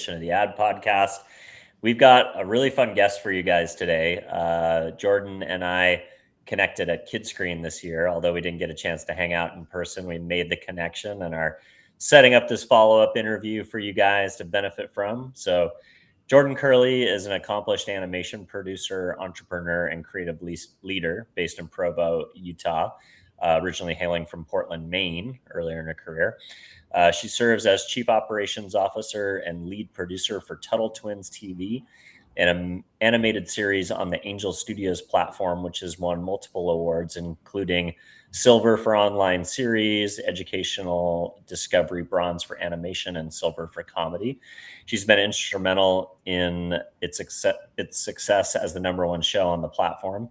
edition of the Ad Podcast. We've got a really fun guest for you guys today. Jordyn and I connected at Kidscreen this year, although we didn't get a chance to hang out in person. We made the connection and are setting up this follow-up interview for you guys to benefit from. So Jordyn Curley is an accomplished animation producer, entrepreneur, and creative leader based in Provo, Utah, originally hailing from Portland, Maine, earlier in her career. She serves as Chief Operations Officer and Lead Producer for Tuttle Twins TV, an animated series on the Angel Studios platform, which has won multiple awards, including Silver for Online Series, Educational Discovery, Bronze for Animation, and Silver for Comedy. She's been instrumental in its success as the #1 show on the platform.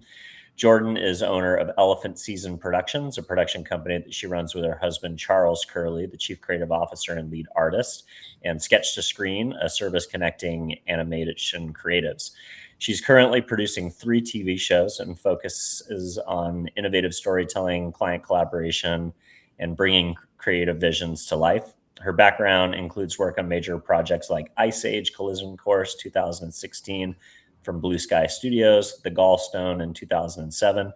Jordyn is owner of Elephant Season Productions, a production company that she runs with her husband, Charles Curley, the Chief Creative Officer and Lead Artist, and Sketch to Screen, a service connecting animation creatives. She's currently producing 3 TV shows and focuses on innovative storytelling, client collaboration, and bringing creative visions to life. Her background includes work on major projects like Ice Age Collision Course 2016, from Blue Sky Studios, The Gallstone in 2007.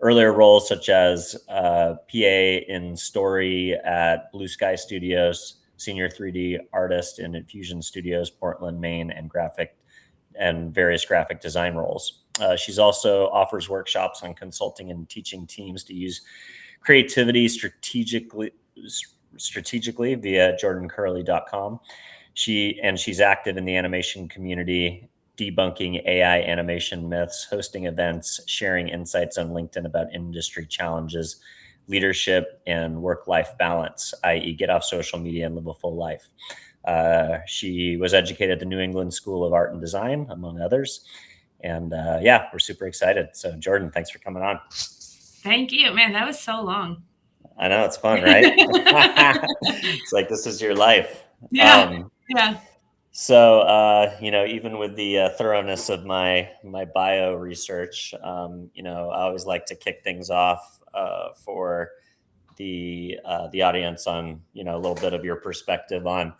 Earlier roles such as PA in Story at Blue Sky Studios, Senior 3D Artist in Infusion Studios, Portland, Maine, and various graphic design roles. She's also offers workshops on consulting and teaching teams to use creativity strategically via jordyncurley.com. She's active in the animation community, debunking AI animation myths, hosting events, sharing insights on LinkedIn about industry challenges, leadership, and work-life balance, i.e. get off social media and live a full life. She was educated at the New England School of Art and Design, among others. And we're super excited. So Jordyn, thanks for coming on. Thank you, man. That was so long. I know, it's fun, right? It's like, this is your life. Yeah. So, even with the thoroughness of my bio research, I always like to kick things off for the audience on, a little bit of your perspective on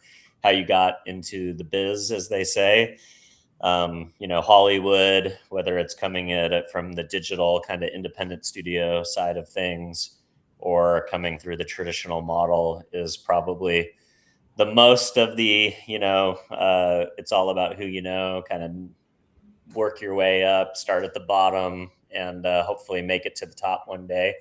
how you got into the biz, as they say. Hollywood, whether it's coming at it from the digital kind of independent studio side of things or coming through the traditional model, is probably the most of the, it's all about who you know, kind of work your way up, start at the bottom, and hopefully make it to the top one day.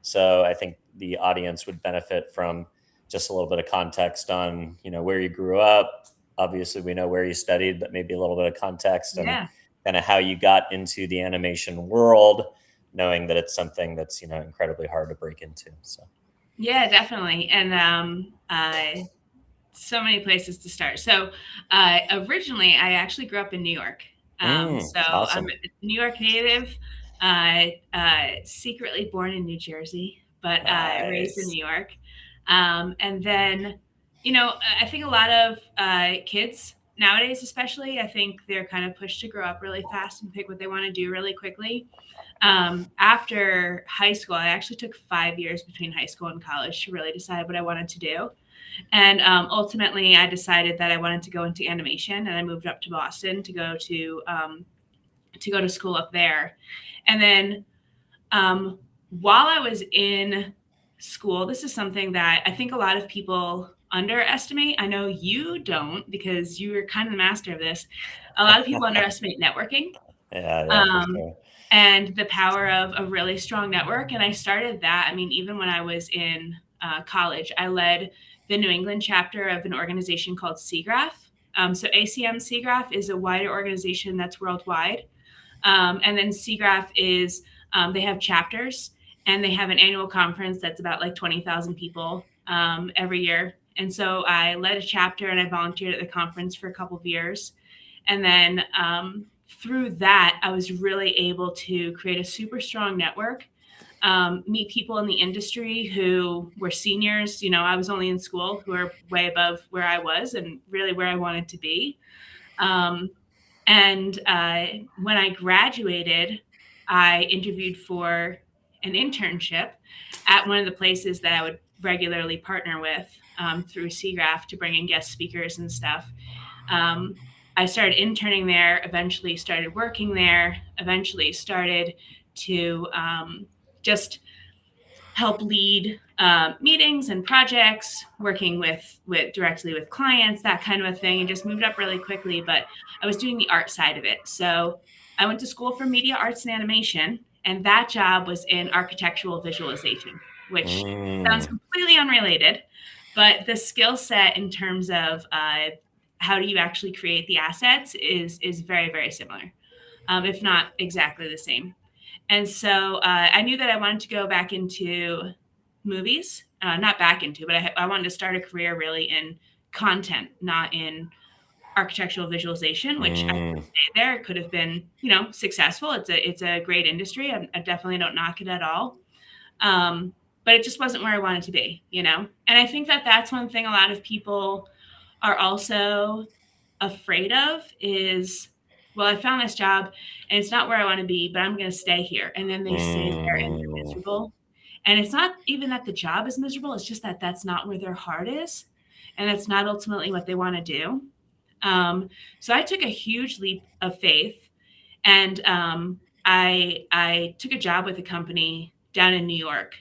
So I think the audience would benefit from just a little bit of context on, where you grew up. Obviously, we know where you studied, but maybe a little bit of context and kind of how you got into the animation world, knowing that it's something that's, incredibly hard to break into. So. Yeah, definitely. And so many places to start. So originally, I actually grew up in New York. Awesome. I'm a New York native, secretly born in New Jersey, but raised in New York. And then, I think a lot of kids nowadays, especially, I think they're kind of pushed to grow up really fast and pick what they want to do really quickly. After high school, I actually took 5 years between high school and college to really decide what I wanted to do. And ultimately, I decided that I wanted to go into animation, and I moved up to Boston to go to school up there. And then while I was in school, this is something that I think a lot of people underestimate. I know you don't, because you were kind of the master of this. A lot of people underestimate networking. For sure. And the power of a really strong network. And I started that. I mean, even when I was in college, I led the New England chapter of an organization called CGRAPH. So ACM CGRAPH is a wider organization that's worldwide. And then CGRAPH is, they have chapters, and they have an annual conference that's about like 20,000 people every year. And so I led a chapter, and I volunteered at the conference for a couple of years. And then through that, I was really able to create a super strong network, meet people in the industry who were seniors. I was only in school, who are way above where I was and really where I wanted to be. And when I graduated, I interviewed for an internship at one of the places that I would regularly partner with through CGRAPH to bring in guest speakers and stuff. Um, I started interning there, eventually started working there, eventually started to just help lead meetings and projects, working with directly with clients, that kind of a thing, and just moved up really quickly. But I was doing the art side of it. So I went to school for media arts and animation, and that job was in architectural visualization, which sounds Mm, completely unrelated, but the skill set in terms of how do you actually create the assets is very, very similar, if not exactly the same. And so I knew that I wanted to go back into movies, not back into, but I wanted to start a career really in content, not in architectural visualization, which I could mm, stay there. It could have been, successful. It's a great industry. I definitely don't knock it at all. But it just wasn't where I wanted to be. And I think that that's one thing a lot of people are also afraid of is, well, I found this job and it's not where I want to be, but I'm going to stay here. And then they stay there and they're mm. miserable. And it's not even that the job is miserable. It's just that that's not where their heart is. And that's not ultimately what they want to do. So I took a huge leap of faith, and I took a job with a company down in New York.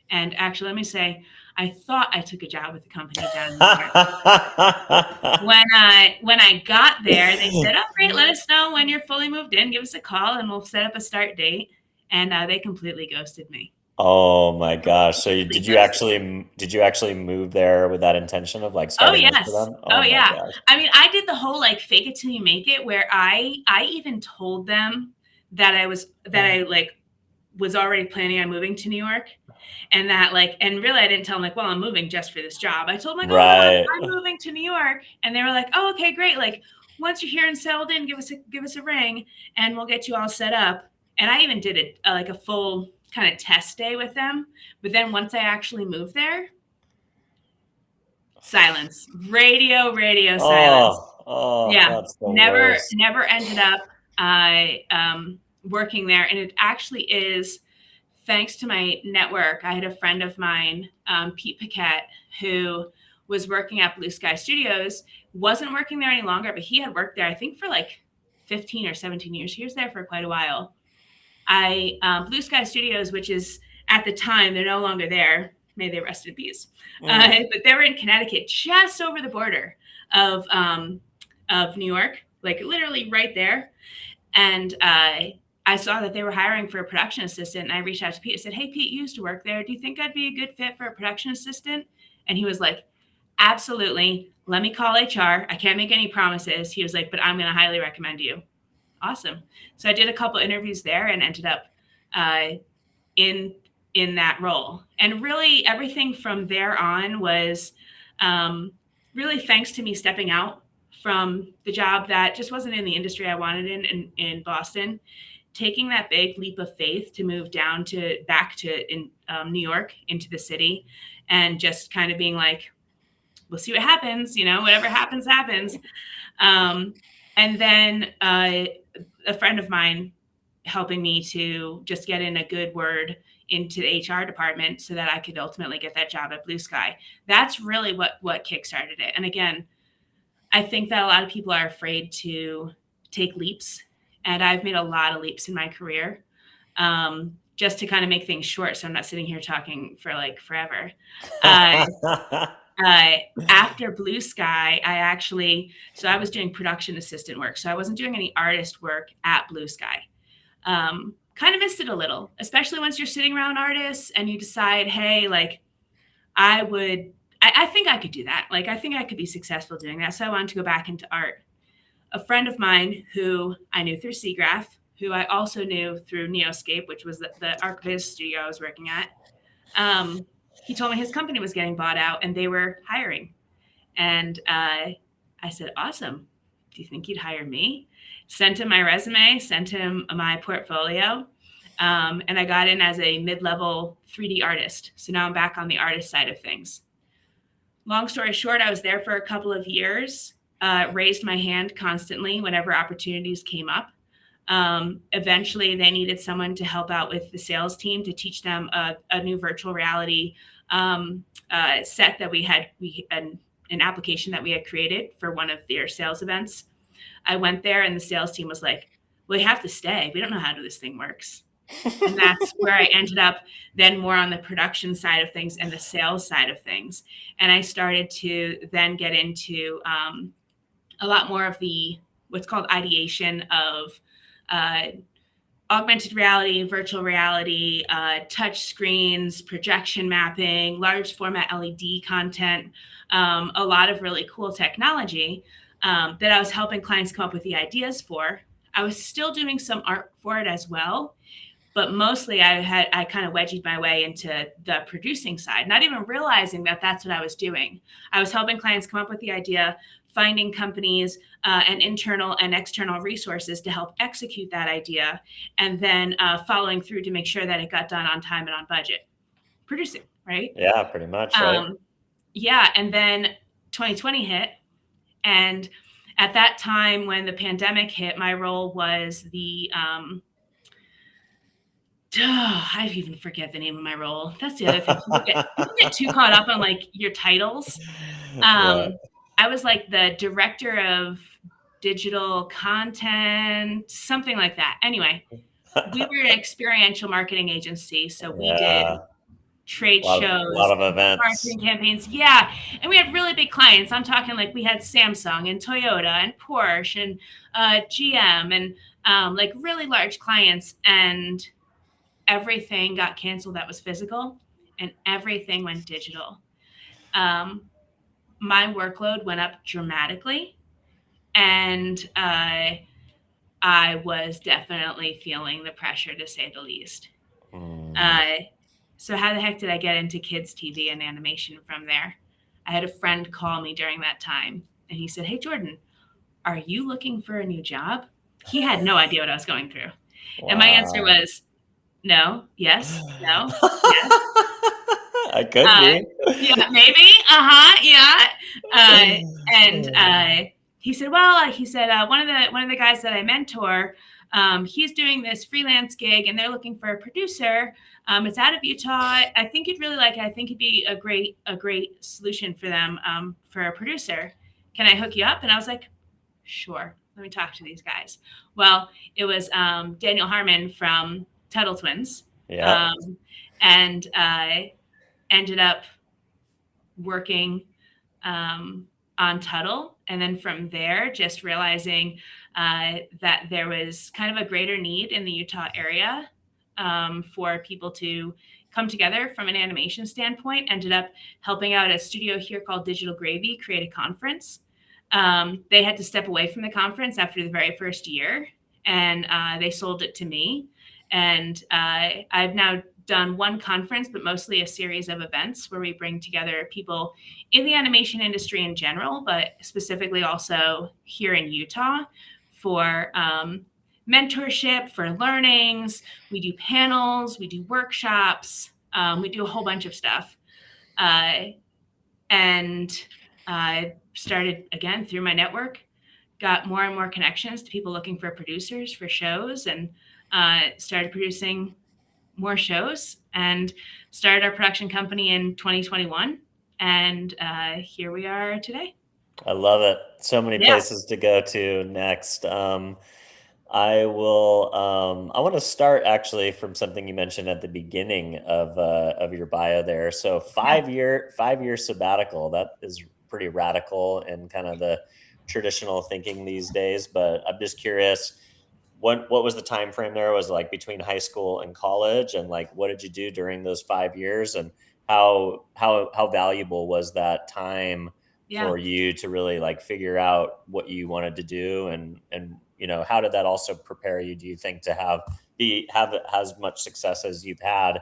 And actually, let me say, I thought I took a job with a company down in New York. When I got there, they said, "Oh, great! Let us know when you're fully moved in. Give us a call, and we'll set up a start date." And they completely ghosted me. Oh my gosh. So Completely did you ghosted. actually move there with that intention of like Oh starting this for yes. them? Oh Oh my yeah. gosh. I mean, I did the whole like fake it till you make it, where I even told them that I like was already planning on moving to New York, and that like, and really I didn't tell them like, well, I'm moving just for this job. I told them like, oh no, Right. I'm moving to New York, and they were like, oh, okay, great. Like once you're here and settled in, give us a ring, and we'll get you all set up. And I even did it like a full kind of test day with them. But then once I actually moved there, silence, radio silence. Oh, Yeah, that's the worst. never ended up working there, and it actually is thanks to my network. I had a friend of mine, Pete Paquette, who was working at Blue Sky Studios, wasn't working there any longer, but he had worked there, I think, for like 15 or 17 years. He was there for quite a while. Blue Sky Studios, which is at the time, they're no longer there. May they rest in peace. Mm. But they were in Connecticut, just over the border of New York, like literally right there. And I saw that they were hiring for a production assistant, and I reached out to Pete. I said, "Hey, Pete, you used to work there. Do you think I'd be a good fit for a production assistant?" And he was like, "Absolutely. Let me call HR. I can't make any promises." He was like, "But I'm going to highly recommend you." Awesome. So I did a couple interviews there and ended up uh, in in that role. And really, everything from there on was really thanks to me stepping out from the job that just wasn't in the industry I wanted in Boston, taking that big leap of faith to move down to back to in New York into the city, and just kind of being like, we'll see what happens. Whatever happens, happens. Um, and then a friend of mine helping me to just get in a good word into the HR department so that I could ultimately get that job at Blue Sky. That's really what kickstarted it. And again, I think that a lot of people are afraid to take leaps, and I've made a lot of leaps in my career. Just to kind of make things short, so I'm not sitting here talking for like forever. Uh, uh, After Blue Sky, I was doing production assistant work. So I wasn't doing any artist work at Blue Sky. Kind of missed it a little, especially once you're sitting around artists and you decide, hey, like I think I could do that. Like, I think I could be successful doing that. So I wanted to go back into art. A friend of mine who I knew through SeaGraph, who I also knew through Neoscape, which was the archivist studio I was working at, he told me his company was getting bought out and they were hiring. And I said, awesome. Do you think you'd hire me? Sent him my resume, sent him my portfolio. And I got in as a mid-level 3D artist. So now I'm back on the artist side of things. Long story short, I was there for a couple of years, raised my hand constantly whenever opportunities came up. Eventually, they needed someone to help out with the sales team to teach them a new virtual reality set that we had an application that we had created for one of their sales events. I went there and the sales team was like, well, you have to stay. We don't know how this thing works. And that's where I ended up then more on the production side of things and the sales side of things. And I started to then get into a lot more of the what's called ideation of augmented reality, virtual reality, touch screens, projection mapping, large format LED content, a lot of really cool technology that I was helping clients come up with the ideas for. I was still doing some art for it as well, but mostly I kind of wedged my way into the producing side, not even realizing that that's what I was doing. I was helping clients come up with the idea, finding companies and internal and external resources to help execute that idea, and then following through to make sure that it got done on time and on budget. Producing, right? Yeah, pretty much, right? Yeah, and then 2020 hit, and at that time when the pandemic hit, my role was the I even forget the name of my role. That's the other thing. People get too caught up on like your titles. Yeah. I was like the director of digital content, something like that. Anyway, we were an experiential marketing agency, so we did Yeah. trade A lot shows, of events. marketing campaigns. Yeah, and we had really big clients. I'm talking like we had Samsung and Toyota and Porsche and GM and like really large clients, and everything got canceled that was physical and everything went digital. My workload went up dramatically, and I was definitely feeling the pressure, to say the least. So how the heck did I get into kids TV and animation from there? I had a friend call me during that time, and he said, "Hey, Jordyn, are you looking for a new job?" He had no idea what I was going through. Wow. And my answer was, no, yes, no, yes. I could be. Yeah, maybe. Yeah. And he said, well, one of the guys that I mentor, he's doing this freelance gig, and they're looking for a producer. It's out of Utah. I think you'd really like it. I think it'd be a great solution for them for a producer. Can I hook you up? And I was like, sure. Let me talk to these guys. Well, it was Daniel Harmon from Tuttle Twins. Yeah. And I ended up working on Tuttle. And then from there, just realizing that there was kind of a greater need in the Utah area for people to come together from an animation standpoint. Ended up helping out a studio here called Digital Gravy create a conference. They had to step away from the conference after the very first year, and they sold it to me. And I've now done one conference, but mostly a series of events where we bring together people in the animation industry in general, but specifically also here in Utah for mentorship, for learnings. We do panels, we do workshops, we do a whole bunch of stuff. And I started again through my network, got more and more connections to people looking for producers for shows, and started producing more shows and started our production company in 2021. And here we are today. I love it. So many places to go to next. I want to start actually from something you mentioned at the beginning of your bio there. So 5-year sabbatical, that is pretty radical in kind of the traditional thinking these days. But I'm just curious, what was the time frame there? Was it like between high school and college, and like what did you do during those 5 years, and how valuable was that time for you to really like figure out what you wanted to do, and how did that also prepare you, do you think, to have as much success as you've had,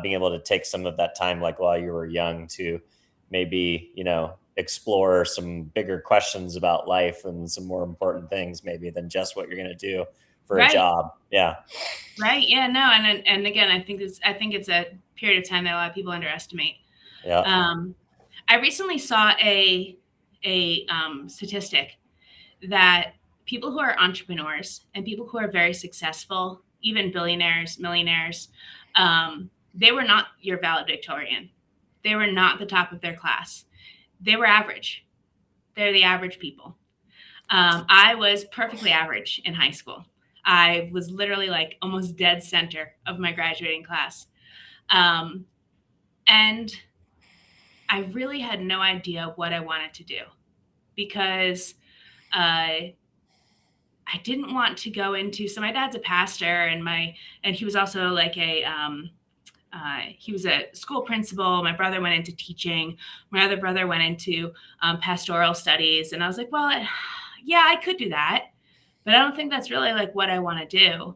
being able to take some of that time like while you were young to maybe explore some bigger questions about life and some more important things maybe than just what you're going to do for a job. Yeah. Right. Yeah, no. And again, I think it's a period of time that a lot of people underestimate. Yeah. I recently saw a statistic that people who are entrepreneurs and people who are very successful, even billionaires, millionaires, they were not your valedictorian. They were not the top of their class. they were average. They're the average people. I was perfectly average in high school. I was literally like almost dead center of my graduating class. Um, and I really had no idea what I wanted to do because I didn't want to go into. So my dad's a pastor, and he was also like he was a school principal. My brother went into teaching. My other brother went into pastoral studies, and I was like, well, yeah, I could do that, but I don't think that's really like what I want to do.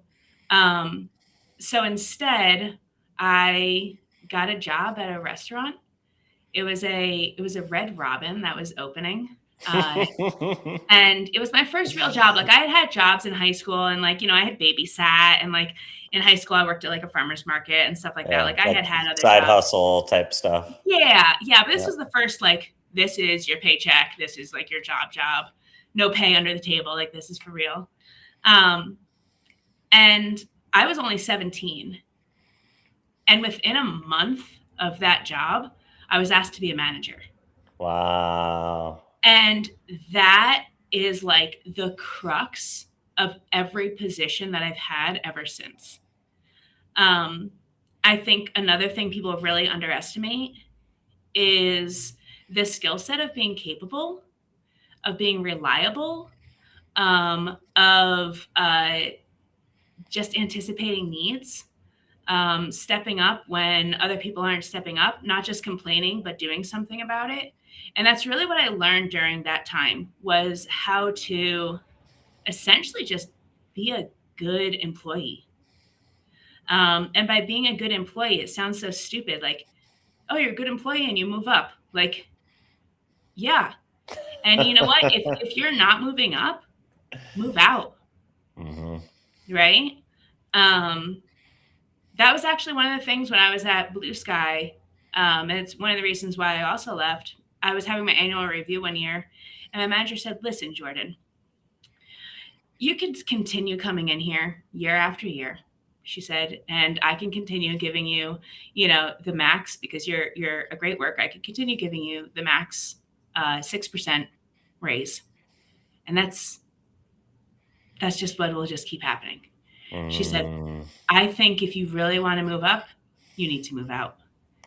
Um, so instead, I got a job at a restaurant. It was a Red Robin that was opening. Uh, and it was my first real job. Like I had had jobs in high school and like, I had babysat and like in high school I worked at like a farmer's market and stuff like that. Yeah, Like I like had other side jobs. hustle type stuff. Yeah. Yeah. But this Yeah. was the first, like, this is your paycheck. This is like your job. No pay under the table. Like this is for real. Um, and I was only 17. And within a month of that job, I was asked to be a manager. Wow. And that is like the crux of every position that I've had ever since. Um, I think another thing people really underestimate is the skill set of being capable, of being reliable, of just anticipating needs, stepping up when other people aren't stepping up, not just complaining, but doing something about it. And that's really what I learned during that time was how to essentially just be a good employee. And by being a good employee, it sounds so stupid. Like, oh, you're a good employee and you move up. Like, yeah. And you know what? If you're not moving up, move out. Mm-hmm. Right. Um, that was actually one of the things when I was at Blue Sky. And it's one of the reasons why I also left. I was having my annual review one year, and my manager said, listen, Jordyn, you could continue coming in here year after year, she said, and I can continue giving you, the max because you're a great worker. I could continue giving you the max 6% raise. And that's just what will just keep happening. She said, I think if you really want to move up, you need to move out.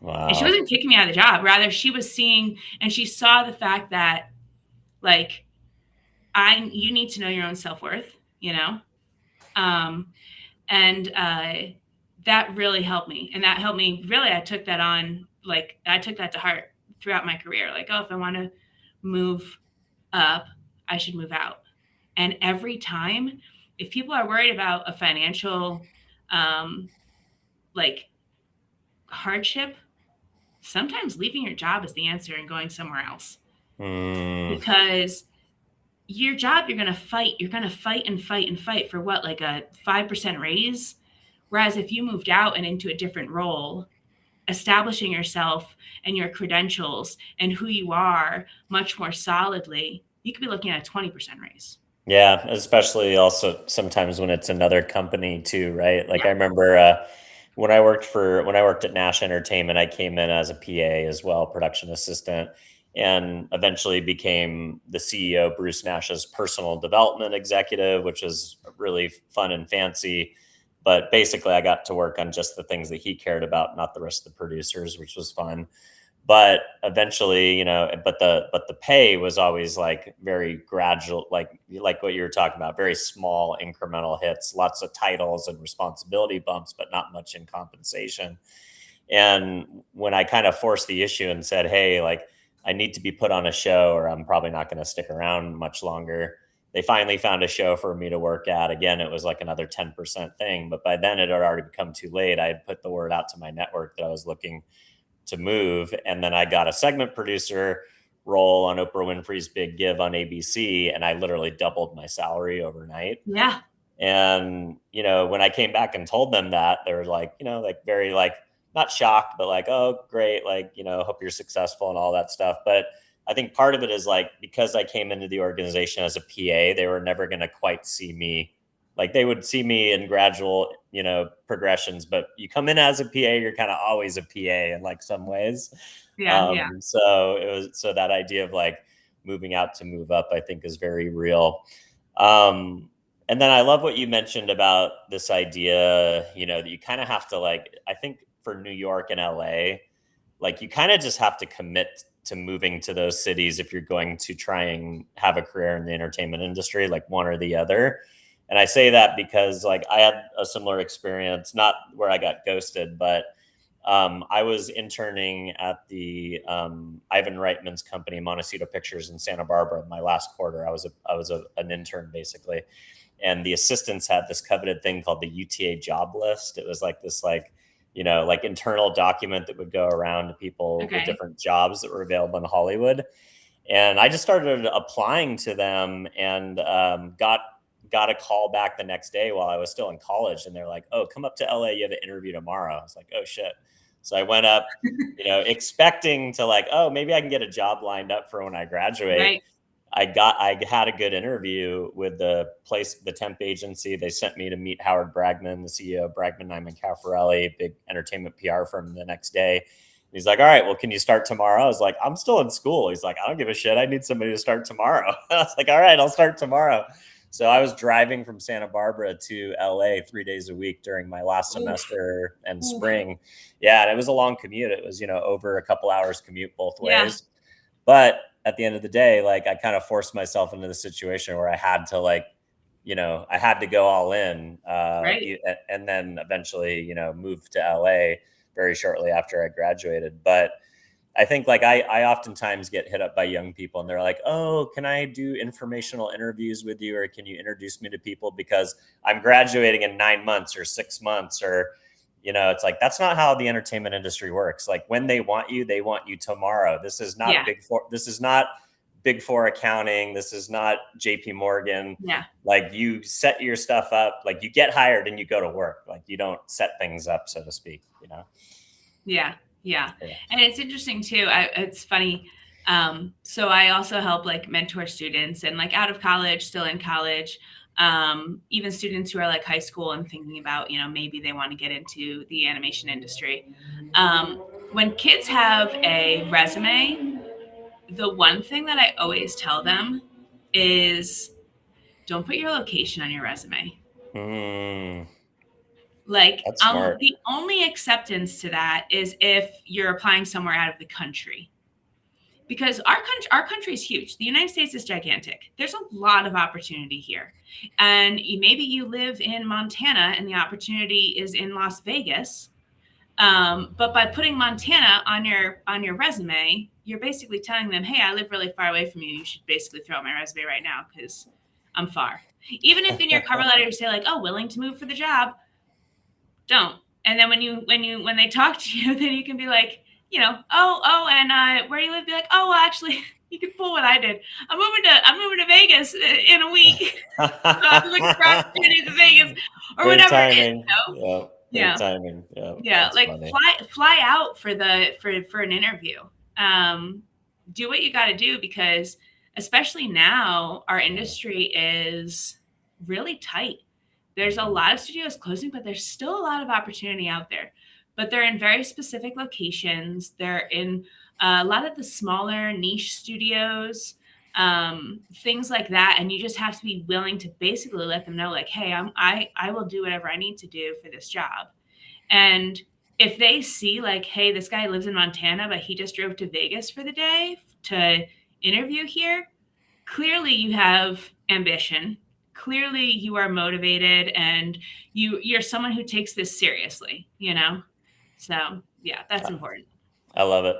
Wow. And she wasn't kicking me out of the job. Rather, she was seeing, and she saw the fact that, like, you need to know your own self-worth, and that really helped me. And that helped me, really, I took that on, like, I took that to heart throughout my career. Like, oh, if I want to move up, I should move out. And every time, if people are worried about a financial, like, hardship, sometimes leaving your job is the answer and going somewhere else. Because your job, you're going to fight. You're going to fight and fight and fight for what, like a 5% raise? Whereas if you moved out and into a different role, establishing yourself and your credentials and who you are much more solidly, you could be looking at a 20% raise. Yeah, especially also sometimes when it's another company too, right? Like I remember when I worked at Nash Entertainment, I came in as a PA as well, production assistant, and eventually became the CEO, Bruce Nash's personal development executive, which is really fun and fancy. But basically, I got to work on just the things that he cared about, not the rest of the producers, which was fun. But eventually, but the pay was always like very gradual, like what you were talking about, very small incremental hits, lots of titles and responsibility bumps, but not much in compensation. And when I kind of forced the issue and said, hey, like I need to be put on a show or I'm probably not going to stick around much longer, they finally found a show for me to work at. Again, it was like another 10% thing, but by then it had already become too late. I had put the word out to my network that I was looking to move. And then I got a segment producer role on Oprah Winfrey's Big Give on ABC. And I literally doubled my salary overnight. Yeah. And, when I came back and told them that, they were like, like very like, not shocked, but like, oh, great. Like, hope you're successful and all that stuff. But I think part of it is like, because I came into the organization as a PA, they were never going to quite see me like they would see me in gradual, progressions, but you come in as a PA, you're kind of always a PA in like some ways. Yeah. So that idea of like moving out to move up, I think is very real. And then I love what you mentioned about this idea, that you kind of have to like, I think for New York and LA, like you kind of just have to commit to moving to those cities if you're going to try and have a career in the entertainment industry, like one or the other. And I say that because like I had a similar experience, not where I got ghosted, but I was interning at the Ivan Reitman's company, Montecito Pictures in Santa Barbara. My last quarter, an intern basically, and the assistants had this coveted thing called the UTA job list. It was like this like internal document that would go around to people with different jobs that were available in Hollywood. And I just started applying to them and got a call back the next day while I was still in college. And they're like, "Oh, come up to LA. You have an interview tomorrow." I was like, "Oh shit." So I went up, expecting to like, oh, maybe I can get a job lined up for when I graduate. Right. I had a good interview with the temp agency. They sent me to meet Howard Bragman, the CEO of Bragman, Nyman, Caffarelli, big entertainment PR firm, the next day. He's like, "All right, well, can you start tomorrow?" I was like, "I'm still in school." He's like, "I don't give a shit. I need somebody to start tomorrow." I was like, "All right, I'll start tomorrow." So I was driving from Santa Barbara to LA 3 days a week during my last semester and spring. Yeah, and it was a long commute. It was, over a couple hours commute both ways. But at the end of the day, like I kind of forced myself into the situation where I had to I had to go all in. And then eventually, move to LA very shortly after I graduated. But I think like I oftentimes get hit up by young people and they're like, "Oh, can I do informational interviews with you? Or can you introduce me to people because I'm graduating in 9 months or 6 months?" Or, it's like, that's not how the entertainment industry works. Like when they want you tomorrow. This is not This is not Big Four accounting. This is not JP Morgan. Yeah. Like you set your stuff up, like you get hired and you go to work. Like you don't set things up, so to speak, Yeah. And it's interesting too. It's funny. So I also help like mentor students and like out of college, still in college, even students who are like high school and thinking about, maybe they want to get into the animation industry. When kids have a resume, the one thing that I always tell them is don't put your location on your resume. Like, the only acceptance to that is if you're applying somewhere out of the country, because our country is huge. The United States is gigantic. There's a lot of opportunity here, and maybe you live in Montana and the opportunity is in Las Vegas. But by putting Montana on your resume, you're basically telling them, "Hey, I live really far away from you. You should basically throw out my resume right now because I'm far." Even if in your cover letter you say like, "Oh, willing to move for the job," don't. And then when they talk to you, then you can be like, and where do you live? Be like, "Oh, well, actually, you can pull what I did. I'm moving to Vegas in a week. So I'm looking for opportunities in Vegas or Great whatever timing. it is." Great timing. Yeah. Like funny. fly out for an interview. Do what you got to do, because especially now our industry is really tight. There's a lot of studios closing, but there's still a lot of opportunity out there. But they're in very specific locations. They're in a lot of the smaller niche studios, things like that. And you just have to be willing to basically let them know, like, "Hey, I will do whatever I need to do for this job." And if they see like, "Hey, this guy lives in Montana, but he just drove to Vegas for the day to interview here," clearly you have ambition. Clearly you are motivated, and you're someone who takes this seriously, So yeah, that's important. I love it.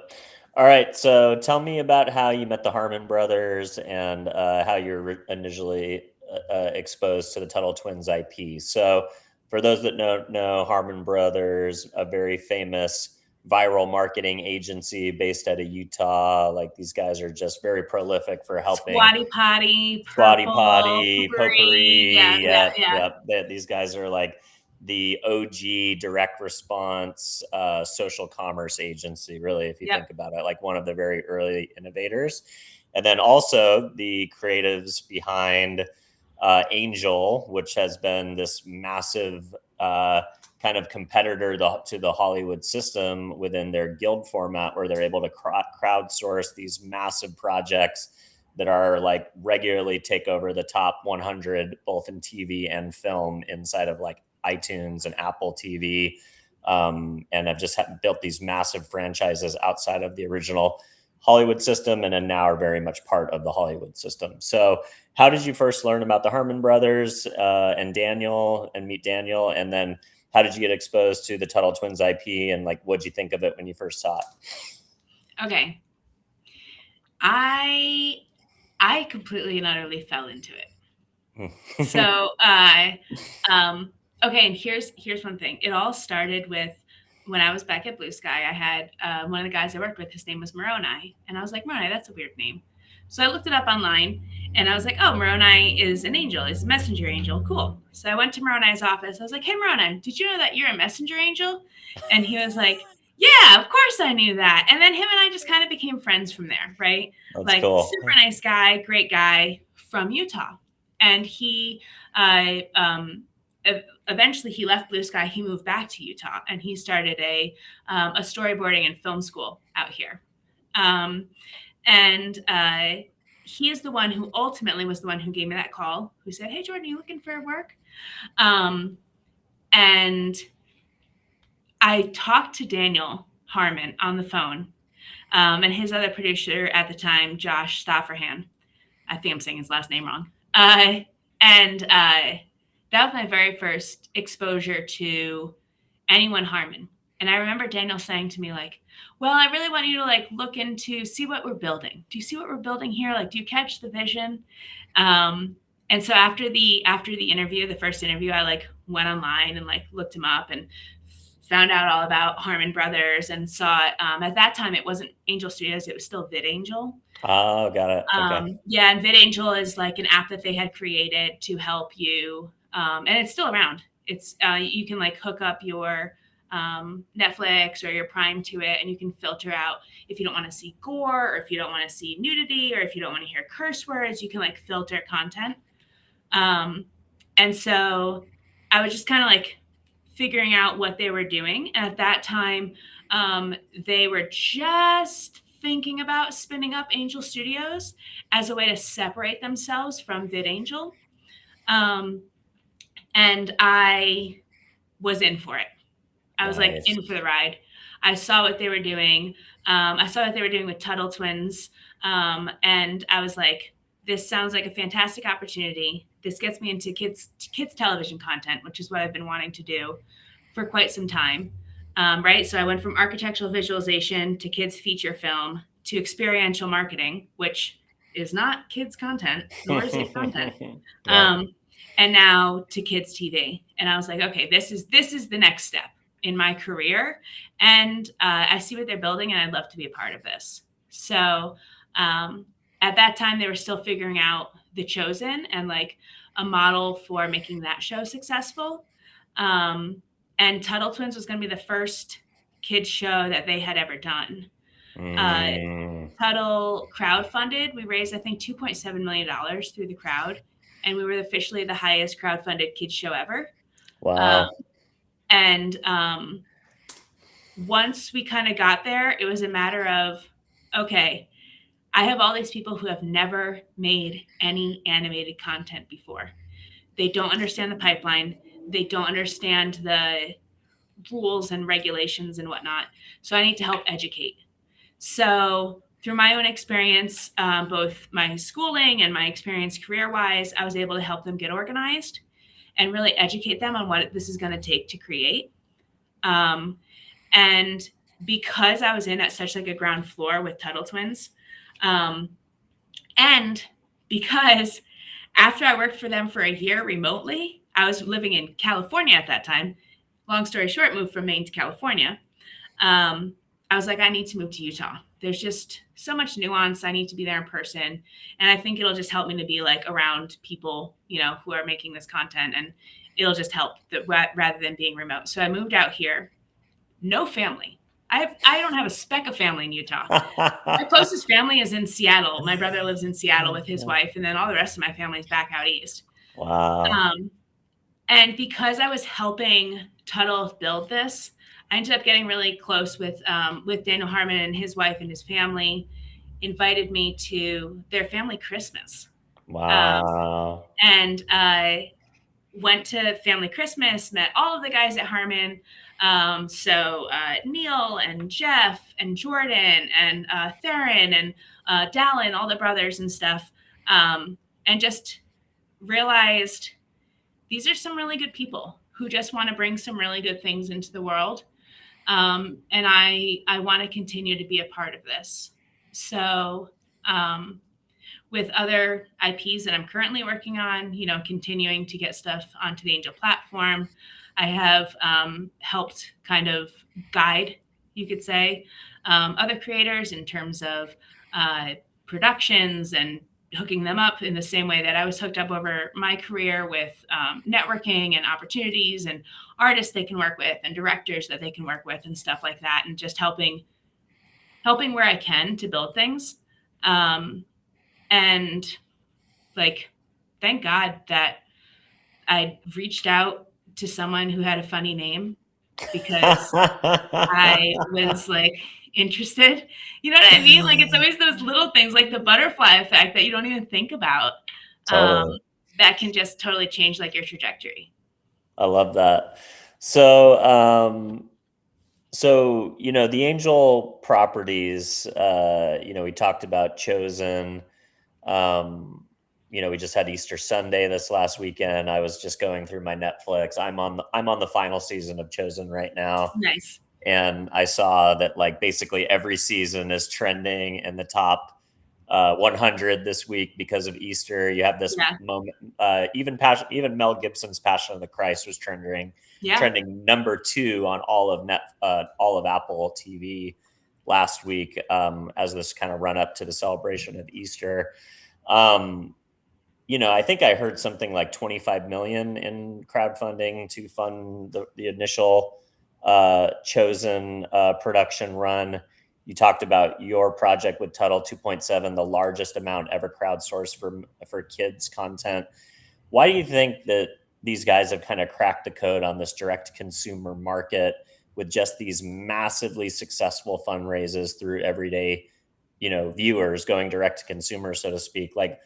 All right. So tell me about how you met the Harmon brothers and how you were initially exposed to the Tuttle Twins IP. So for those that don't know, Harmon Brothers, a very famous viral marketing agency based out of Utah. Like these guys are just very prolific for helping. Squatty Potty, Potpourri. Yeah. These guys are like the OG direct response social commerce agency, really, if you think about it, like one of the very early innovators. And then also the creatives behind Angel, which has been this massive kind of competitor to the Hollywood system within their guild format, where they're able to crowdsource these massive projects that are like regularly take over the top 100, both in TV and film inside of like iTunes and Apple TV. And have just built these massive franchises outside of the original Hollywood system, and then now are very much part of the Hollywood system. So how did you first learn about the Harmon brothers and Daniel, and meet Daniel? And then how did you get exposed to the Tuttle Twins IP, and like, what'd you think of it when you first saw it? Okay. I completely and utterly fell into it. So, okay. And here's one thing. It all started with when I was back at Blue Sky. I had one of the guys I worked with, his name was Moroni. And I was like, Moroni, that's a weird name. So I looked it up online, and I was like, oh, Moroni is an angel. He's a messenger angel. Cool. So I went to Moroni's office. I was like, hey, Moroni, did you know that you're a messenger angel? And he was like, yeah, of course I knew that. And then him and I just kind of became friends from there, right? That's like, cool. Super nice guy, great guy from Utah. And he eventually he left Blue Sky. He moved back to Utah, and he started a storyboarding and film school out here. And he is the one who ultimately was the one who gave me that call, who said, hey, Jordyn, are you looking for work? And I talked to Daniel Harmon on the phone, and his other producer at the time, Josh Stofferhan. I think I'm saying his last name wrong. And that was my very first exposure to anyone Harmon. And I remember Daniel saying to me, like, well, I really want you to like look into, see what we're building. Do you see what we're building here? Like, do you catch the vision? And so after the interview, the first interview, I like went online and like looked him up and found out all about Harmon Brothers, and saw it. At that time, it wasn't Angel Studios. It was still VidAngel. Oh, got it. Okay. Yeah, and VidAngel is like an app that they had created to help you, and it's still around. It's you can like hook up your Netflix or your Prime to it, and you can filter out if you don't want to see gore, or if you don't want to see nudity, or if you don't want to hear curse words. You can like filter content. And so I was just kind of like figuring out what they were doing. And at that time, they were just thinking about spinning up Angel Studios as a way to separate themselves from VidAngel. And I was in for it. I was like in for the ride. I saw what they were doing. I saw what they were doing with Tuttle Twins. And I was like, this sounds like a fantastic opportunity. This gets me into kids television content, which is what I've been wanting to do for quite some time. Right. So I went from architectural visualization to kids feature film to experiential marketing, which is not kids content, nor is it content. And now to kids TV. And I was like, okay, this is the next step in my career. And I see what they're building, and I'd love to be a part of this. So at that time, they were still figuring out The Chosen and like a model for making that show successful. And Tuttle Twins was going to be the first kids show that they had ever done. Tuttle crowdfunded. We raised, I think, $2.7 million through the crowd. And we were officially the highest crowdfunded kids show ever. Wow. And once we kind of got there, it was a matter of, okay, I have all these people who have never made any animated content before. They don't understand the pipeline. They don't understand the rules and regulations and whatnot. So I need to help educate. So through my own experience, both my schooling and my experience career-wise, I was able to help them get organized and really educate them on what this is going to take to create. And because I was in at such like a ground floor with Tuttle Twins, and because after I worked for them for a year remotely, I was living in California at that time. Long story short, moved from Maine to California. I was like, I need to move to Utah. There's just so much nuance. I need to be there in person. And I think it'll just help me to be like around people, who are making this content, and it'll just help rather than being remote. So I moved out here. No family. I don't have a speck of family in Utah. My closest family is in Seattle. My brother lives in Seattle with his wife, and then all the rest of my family is back out east. Wow. Um, and because I was helping Tuttle build this, I ended up getting really close with Daniel Harmon and his wife and his family. Invited me to their family Christmas, um, Wow. and went to family Christmas. Met all of the guys at Harmon. So Neil and Jeff and Jordan and Theron and Dallin, all the brothers and stuff, and just realized these are some really good people who just want to bring some really good things into the world. And I want to continue to be a part of this. So, with other IPs that I'm currently working on, continuing to get stuff onto the Angel platform, I have helped kind of guide, you could say, other creators in terms of productions and hooking them up in the same way that I was hooked up over my career with networking and opportunities and artists they can work with and directors that they can work with and stuff like that, and just helping where I can to build things. And like, thank God that I reached out to someone who had a funny name, because I was like interested. You know what I mean? Like, it's always those little things like the butterfly effect that you don't even think about, um, Totally. that can just totally change like your trajectory. I love that. So, the Angel properties, we talked about Chosen. Um, we just had Easter Sunday this last weekend. I was just going through my Netflix. I'm on the final season of Chosen right now. Nice. And I saw that like basically every season is trending in the top 100 this week because of Easter. You have this Yeah. moment. Even Mel Gibson's Passion of the Christ was trending Yeah. trending number 2 on all of Apple TV last week, as this kind of run up to the celebration of Easter. Um, I think I heard something like 25 million in crowdfunding to fund the initial Chosen production run. You talked about your project with Tuttle 2.7, the largest amount ever crowdsourced for kids content. Why do you think that these guys have kind of cracked the code on this direct consumer market with just these massively successful fundraisers through everyday, viewers going direct to consumer, so to speak? Like,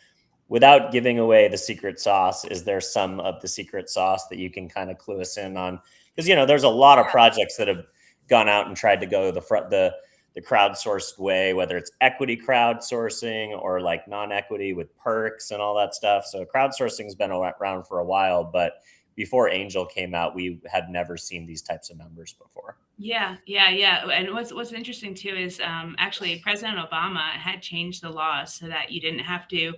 without giving away the secret sauce, is there some of the secret sauce that you can kind of clue us in on? Because there's a lot of projects that have gone out and tried to go the crowdsourced way, whether it's equity crowdsourcing or like non-equity with perks and all that stuff. So crowdsourcing's been around for a while, but before Angel came out, we had never seen these types of numbers before. Yeah, yeah, yeah. And what's interesting too is actually President Obama had changed the law so that you didn't have to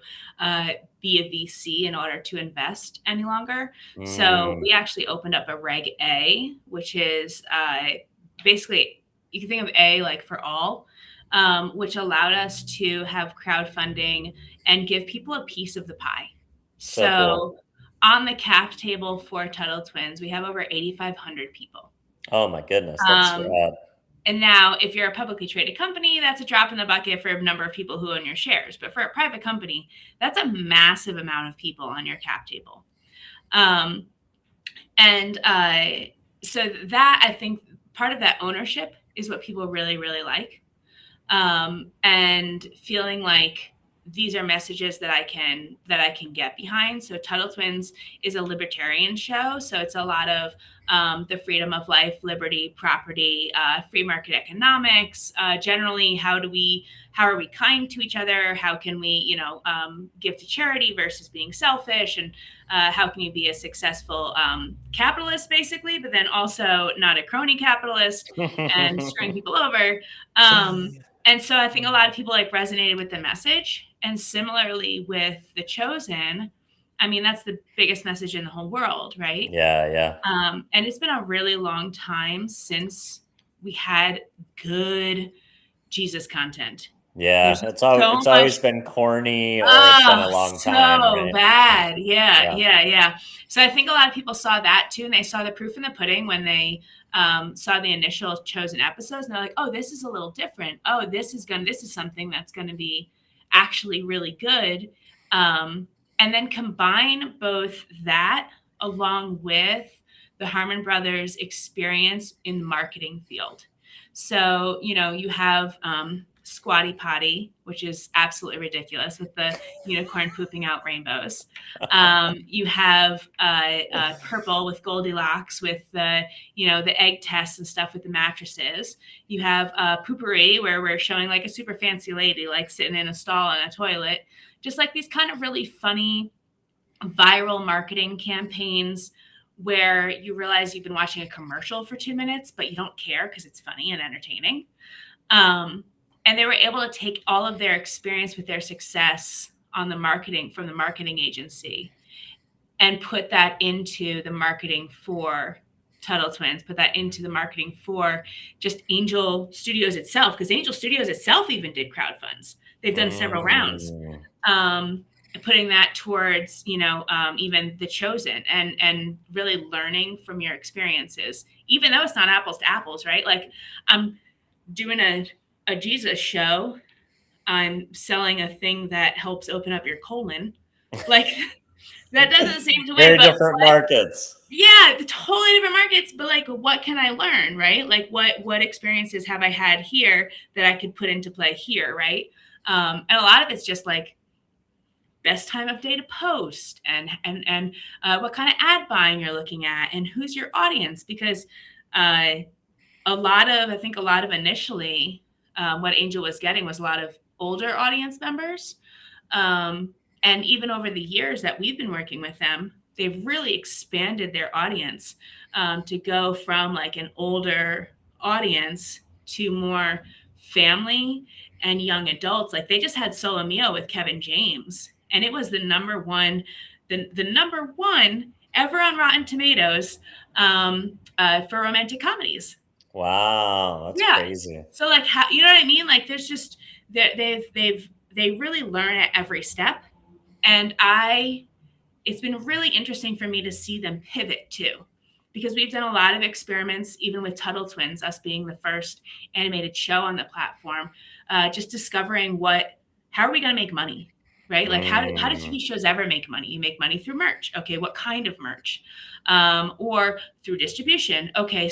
be a VC in order to invest any longer. So Mm, we actually opened up a Reg A, which is basically, you can think of A like for all, which allowed us to have crowdfunding and give people a piece of the pie. so cool. So on the cap table for Tuttle Twins, we have over 8,500 people. Oh my goodness, that's Um, rad. and now, if you're a publicly traded company, that's a drop in the bucket for a number of people who own your shares. But for a private company, that's a massive amount of people on your cap table. Um, and so that, I think, part of that ownership is what people really, really like. And feeling like these are messages that I can get behind. So Tuttle Twins is a libertarian show, so it's a lot of the freedom of life, liberty, property, free market economics. Generally, how are we kind to each other? How can we, give to charity versus being selfish? And how can you be a successful capitalist, basically, but then also not a crony capitalist and screwing people over? And so I think a lot of people like resonated with the message. And similarly with The Chosen, I mean, that's the biggest message in the whole world, right? Yeah, yeah. And it's been a really long time since we had good Jesus content. Yeah, There's so it's much. always been corny, or it's been Oh, a long time, so right? bad. Yeah, Yeah. yeah, yeah. So I think a lot of people saw that too, and they saw the proof in the pudding when they saw the initial Chosen episodes, and they're like, "Oh, this is a little different. Oh, this is something that's gonna be actually really good." and then combine both that along with the Harmon Brothers experience in the marketing field. So, you have Squatty Potty, which is absolutely ridiculous with the unicorn pooping out rainbows. You have Purple with Goldilocks with the egg tests and stuff with the mattresses. You have Poopery, where we're showing like a super fancy lady like sitting in a stall in a toilet. Just like these kind of really funny viral marketing campaigns where you realize you've been watching a commercial for 2 minutes, but you don't care because it's funny and entertaining. And they were able to take all of their experience with their success on the marketing from the marketing agency and put that into the marketing for Tuttle Twins, put that into the marketing for just Angel Studios itself, because Angel Studios itself even did crowdfunds. They've done several rounds. Putting that towards, even The Chosen and really learning from your experiences, even though it's not apples to apples, right? Like I'm doing a Jesus show. I'm selling a thing that helps open up your colon. Like that doesn't seem to win, Very different markets. Yeah, totally different markets. But like, what can I learn, right? Like what experiences have I had here that I could put into play here, right? And a lot of it's just like, best time of day to post and what kind of ad buying you're looking at and who's your audience, because I think a lot of initially what Angel was getting was a lot of older audience members, and even over the years that we've been working with them, they've really expanded their audience to go from like an older audience to more family and young adults. Like they just had Solo Mio with Kevin James, and it was the number one ever on Rotten Tomatoes for romantic comedies. Wow, that's crazy. So like, how, you know what I mean? Like there's just they really learn at every step, and it's been really interesting for me to see them pivot too, because we've done a lot of experiments, even with Tuttle Twins, us being the first animated show on the platform, just discovering how are we going to make money? Right? Like how do TV shows ever make money? You make money through merch. Okay, what kind of merch? Or through distribution. Okay,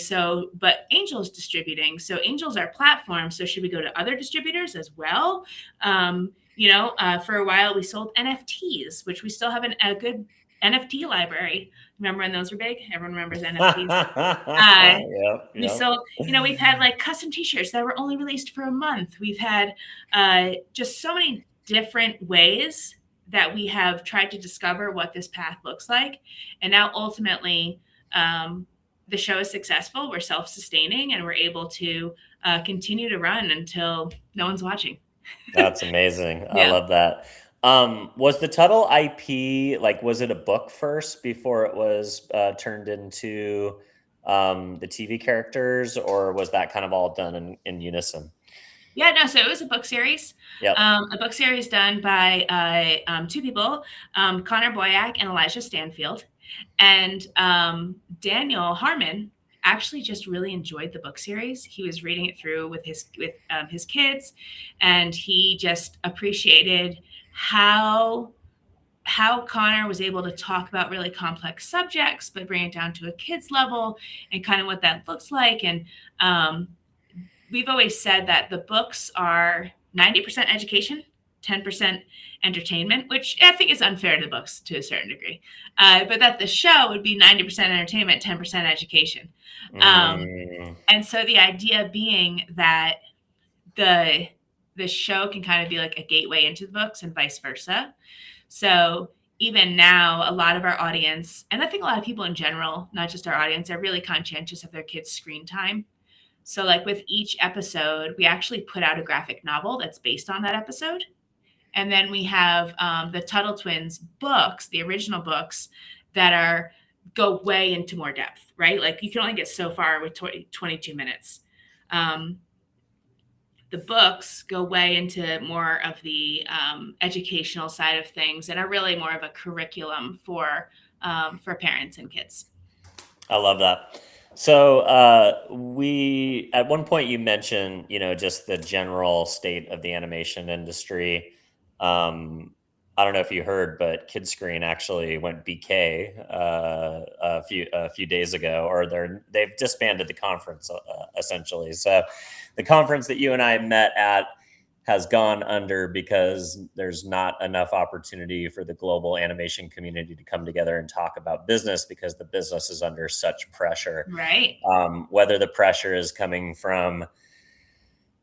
but Angel's distributing. So Angel's our platform. So should we go to other distributors as well? For a while we sold NFTs, which we still have a good NFT library. Remember when those were big? Everyone remembers NFTs. Yep. We sold, we've had like custom t-shirts that were only released for a month. We've had just so many different ways that we have tried to discover what this path looks like. And now ultimately, the show is successful. We're self-sustaining and we're able to continue to run until no one's watching. That's amazing. Yeah. I love that. Was the Tuttle IP, like, was it a book first before it was turned into the TV characters, or was that kind of all done in unison? Yeah, no, so it was a book series. Yep. A book series done by two people, Connor Boyack and Elijah Stanfield. And Daniel Harmon actually just really enjoyed the book series. He was reading it through with his kids, and he just appreciated how Connor was able to talk about really complex subjects, but bring it down to a kid's level and kind of what that looks like. And we've always said that the books are 90% education, 10% entertainment, which I think is unfair to the books to a certain degree. But that the show would be 90% entertainment, 10% education. And so the idea being that the show can kind of be like a gateway into the books and vice versa. So even now, a lot of our audience, and I think a lot of people in general, not just our audience, are really conscientious of their kids' screen time. So like with each episode, we actually put out a graphic novel that's based on that episode. And then we have the Tuttle Twins books, the original books, that go way into more depth, right? Like you can only get so far with 22 minutes. The books go way into more of the educational side of things and are really more of a curriculum for parents and kids. I love that. So at one point you mentioned, just the general state of the animation industry. I don't know if you heard, but Kidscreen actually went BK a few days ago, or they've disbanded the conference essentially. So the conference that you and I met at has gone under because there's not enough opportunity for the global animation community to come together and talk about business because the business is under such pressure. Right. Whether the pressure is coming from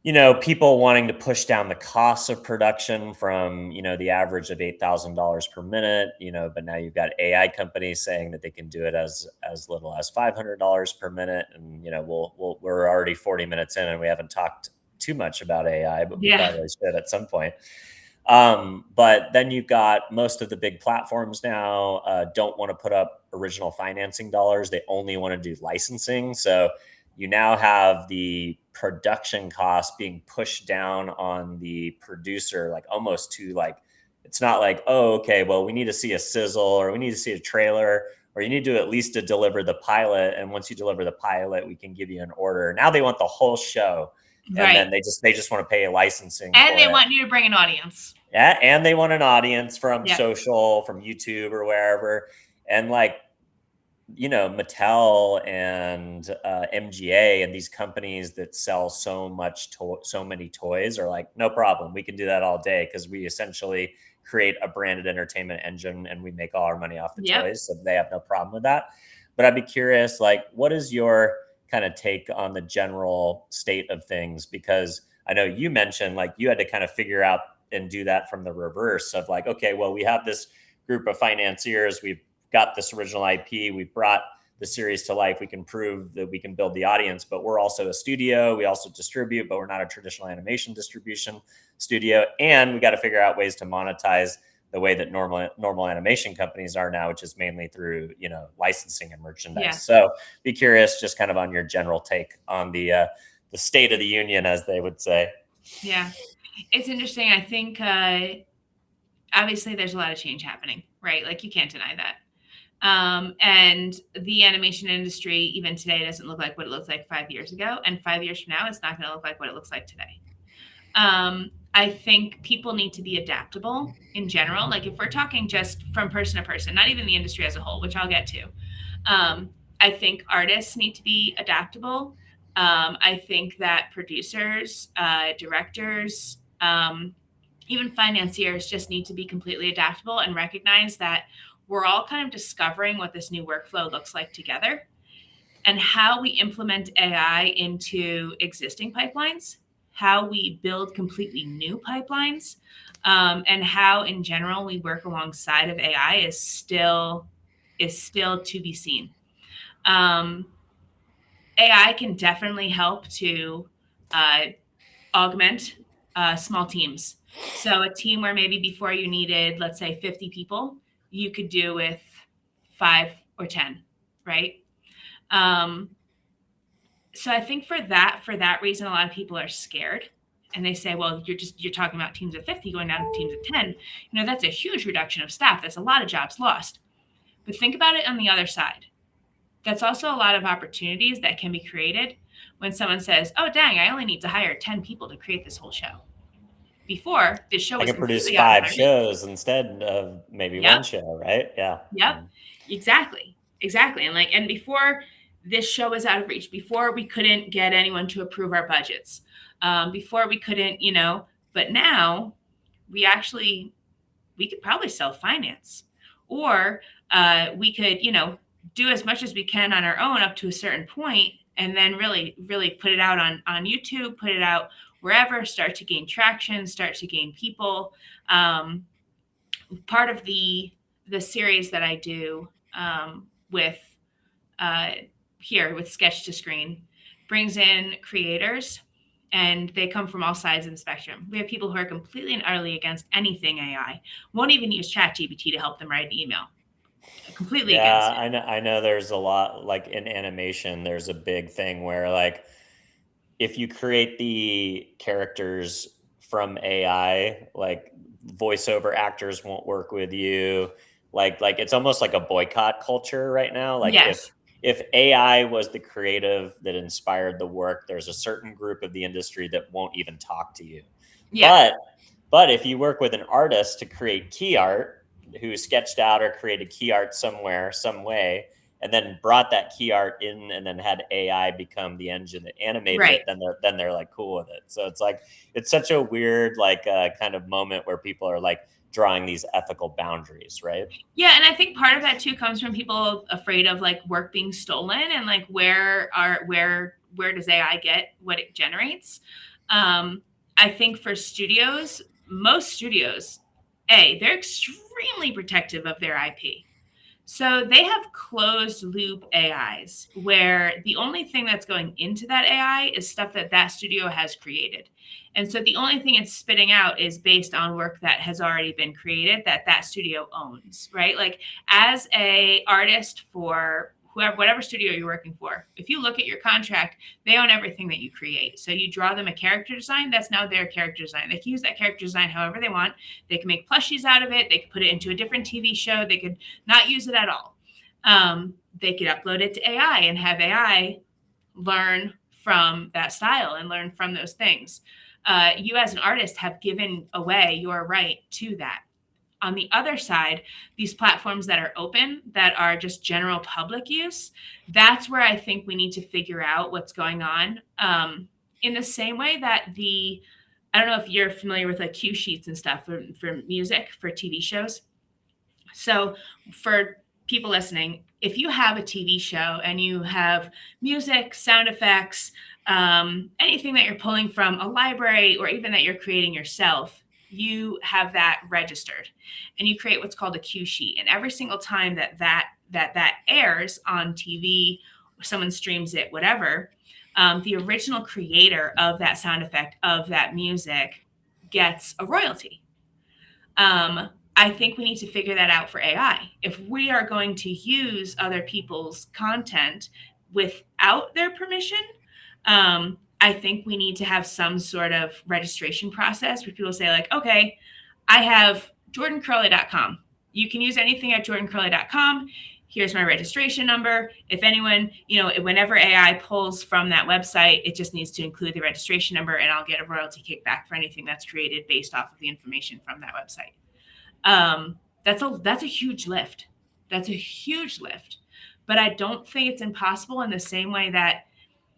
people wanting to push down the costs of production from, the average of $8,000 per minute, but now you've got AI companies saying that they can do it as little as $500 per minute. And, we're already 40 minutes in and we haven't talked too much about AI, but we probably should at some point. But then you've got most of the big platforms now don't want to put up original financing dollars. They only want to do licensing. So you now have the production costs being pushed down on the producer, like almost to like, it's not like, oh, okay, well, we need to see a sizzle or we need to see a trailer, or you need to at least to deliver the pilot. And once you deliver the pilot, we can give you an order. Now they want the whole show. And then they just want to pay licensing. And they want you to bring an audience. Yeah. And they want an audience from social, from YouTube or wherever. And like, Mattel and MGA and these companies that sell so many toys are like, no problem. We can do that all day because we essentially create a branded entertainment engine and we make all our money off the toys. So they have no problem with that. But I'd be curious, like, what is your kind of take on the general state of things? Because I know you mentioned like you had to kind of figure out and do that from the reverse of like, okay, well, we have this group of financiers. We've got this original IP. We've brought the series to life. We can prove that we can build the audience, but we're also a studio. We also distribute, but we're not a traditional animation distribution studio. And we got to figure out ways to monetize the way that normal animation companies are now, which is mainly through, licensing and merchandise. Yeah. So be curious just kind of on your general take on the state of the union, as they would say. Yeah, it's interesting. I think obviously there's a lot of change happening, right? Like you can't deny that. And the animation industry, even today, doesn't look like what it looked like 5 years ago. And 5 years from now, it's not going to look like what it looks like today. I think people need to be adaptable in general. Like if we're talking just from person to person, not even the industry as a whole, which I'll get to. I think artists need to be adaptable. I think that producers, directors, even financiers just need to be completely adaptable and recognize that we're all kind of discovering what this new workflow looks like together and how we implement AI into existing pipelines, how we build completely new pipelines, and how in general we work alongside of AI is still to be seen. AI can definitely help to augment small teams. So a team where maybe before you needed, let's say 50 people, you could do with 5 or 10, right? So I think for that reason, a lot of people are scared and they say, well, you're talking about teams of 50 going down to teams of 10. That's a huge reduction of staff. That's a lot of jobs lost. But think about it on the other side. That's also a lot of opportunities that can be created when someone says, oh, dang, I only need to hire 10 people to create this whole show. Before, this show was I can produce 5 shows instead of maybe one show, right? Yeah. Yep. Exactly. And before, this show was out of reach. Before, we couldn't get anyone to approve our budgets. Before, we couldn't, but now we could probably self-finance, or we could, do as much as we can on our own up to a certain point, and then really, really put it out on YouTube, put it out wherever, start to gain traction, start to gain people. Part of the series that I do with here with Sketch to Screen brings in creators, and they come from all sides of the spectrum. We have people who are completely and utterly against anything AI, won't even use ChatGPT to help them write an email. Completely against it. I know there's a lot, like in animation, there's a big thing where like, if you create the characters from AI, like voiceover actors won't work with you. Like it's almost like a boycott culture right now. Like if AI was the creative that inspired the work, there's a certain group of the industry that won't even talk to you. Yeah. But But if you work with an artist to create key art, who sketched out or created key art somewhere, some way, and then brought that key art in and then had AI become the engine that animated Right. it, then they're like cool with it. So it's like, it's such a weird, like kind of moment where people are like drawing these ethical boundaries, right? Yeah, and I think part of that too comes from people afraid of like work being stolen and like where does AI get what it generates? I think for studios, most studios, they're extremely protective of their IP. So they have closed loop AIs where the only thing that's going into that AI is stuff that that studio has created. And so the only thing it's spitting out is based on work that has already been created that that studio owns, right? Like as a artist for whoever, whatever studio you're working for, if you look at your contract, they own everything that you create. So you draw them a character design, that's now their character design. They can use that character design however they want. They can make plushies out of it. They could put it into a different TV show. They could not use it at all. They could upload it to AI and have AI learn from that style and learn from those things. You as an artist have given away your right to that. On the other side, these platforms that are open, that are just general public use, that's where I think we need to figure out what's going on. In the same way that I don't know if you're familiar with like cue sheets and stuff for music, for TV shows. So for people listening, if you have a TV show and you have music, sound effects, anything that you're pulling from a library or even that you're creating yourself, you have that registered and you create what's called a cue sheet. And every single time that airs on TV, someone streams it, whatever, the original creator of that sound effect, of that music, gets a royalty. I think we need to figure that out for AI. If we are going to use other people's content without their permission, I think we need to have some sort of registration process where people say, like, okay, I have jordancurley.com. You can use anything at jordancurley.com. Here's my registration number. If anyone, whenever AI pulls from that website, it just needs to include the registration number and I'll get a royalty kickback for anything that's created based off of the information from that website. That's a huge lift. That's a huge lift. But I don't think it's impossible in the same way that